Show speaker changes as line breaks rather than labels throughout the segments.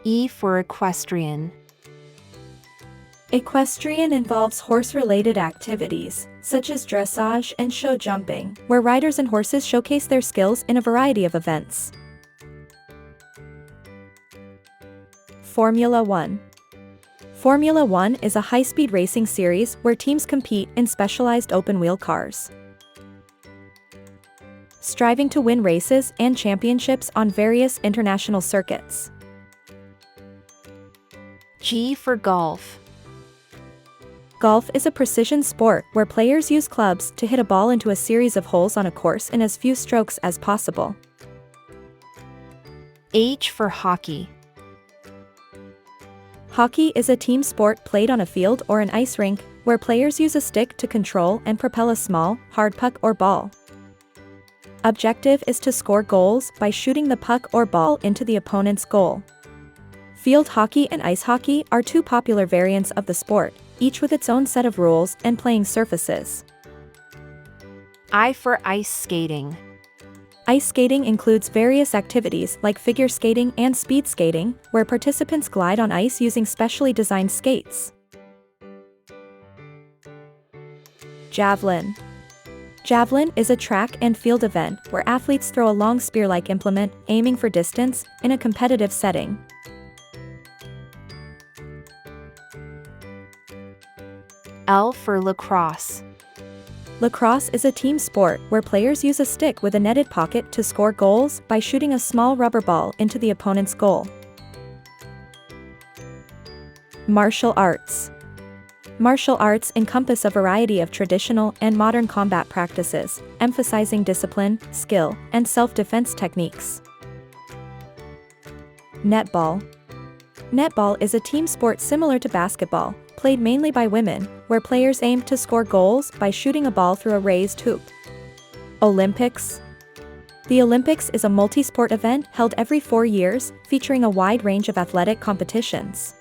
E for equestrian.
Equestrian involves horse-related activities, such as dressage and show jumping, where riders and horses showcase their skills in a variety of events. Formula One. Formula One is a high-speed racing series where teams compete in specialized open-wheel cars, striving to win races and championships on various international circuits.
G for golf.
Golf is a precision sport where players use clubs to hit a ball into a series of holes on a course in as few strokes as possible.
H for hockey.
Hockey is a team sport played on a field or an ice rink, where players use a stick to control and propel a small, hard puck or ball. Objective is to score goals by shooting the puck or ball into the opponent's goal. Field hockey and ice hockey are two popular variants of the sport, each with its own set of rules and playing surfaces.
I for ice skating.
Ice skating includes various activities like figure skating and speed skating, where participants glide on ice using specially designed skates. Javelin. Javelin is a track and field event where athletes throw a long spear-like implement, aiming for distance, in a competitive setting.
L for lacrosse.
Lacrosse is a team sport where players use a stick with a netted pocket to score goals by shooting a small rubber ball into the opponent's goal. Martial arts. Martial arts encompass a variety of traditional and modern combat practices, emphasizing discipline, skill, and self-defense techniques. Netball. Netball is a team sport similar to basketball, played mainly by women, where players aim to score goals by shooting a ball through a raised hoop. Olympics. The Olympics is a multi-sport event held every 4 years, featuring a wide range of athletic competitions,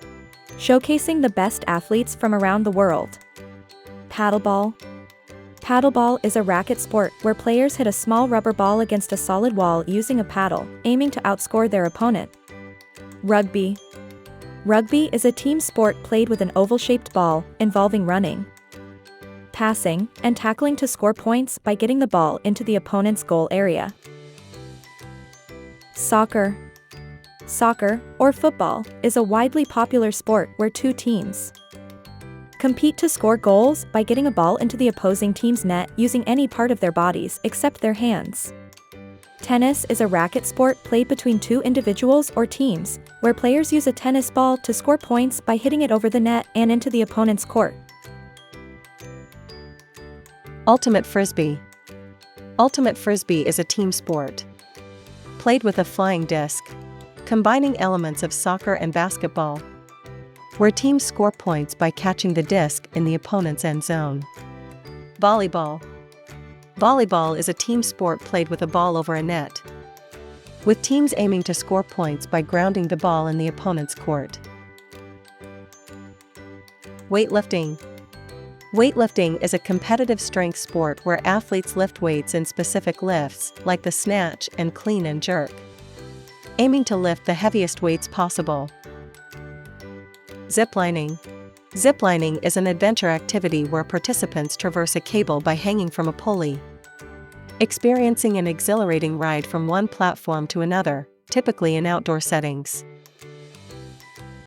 showcasing the best athletes from around the world. Paddleball. Paddleball is a racket sport where players hit a small rubber ball against a solid wall using a paddle, aiming to outscore their opponent. Rugby. Rugby is a team sport played with an oval-shaped ball, involving running, passing, and tackling to score points by getting the ball into the opponent's goal area. Soccer. Soccer, or football, is a widely popular sport where two teams compete to score goals by getting a ball into the opposing team's net using any part of their bodies except their hands. Tennis is a racket sport played between two individuals or teams, where players use a tennis ball to score points by hitting it over the net and into the opponent's court.
Ultimate Frisbee. Ultimate Frisbee is a team sport played with a flying disc, combining elements of soccer and basketball, where teams score points by catching the disc in the opponent's end zone. Volleyball. Volleyball is a team sport played with a ball over a net, with teams aiming to score points by grounding the ball in the opponent's court. Weightlifting. Weightlifting is a competitive strength sport where athletes lift weights in specific lifts, like the snatch and clean and jerk, aiming to lift the heaviest weights possible. Ziplining. Ziplining is an adventure activity where participants traverse a cable by hanging from a pulley, experiencing an exhilarating ride from one platform to another, typically in outdoor settings.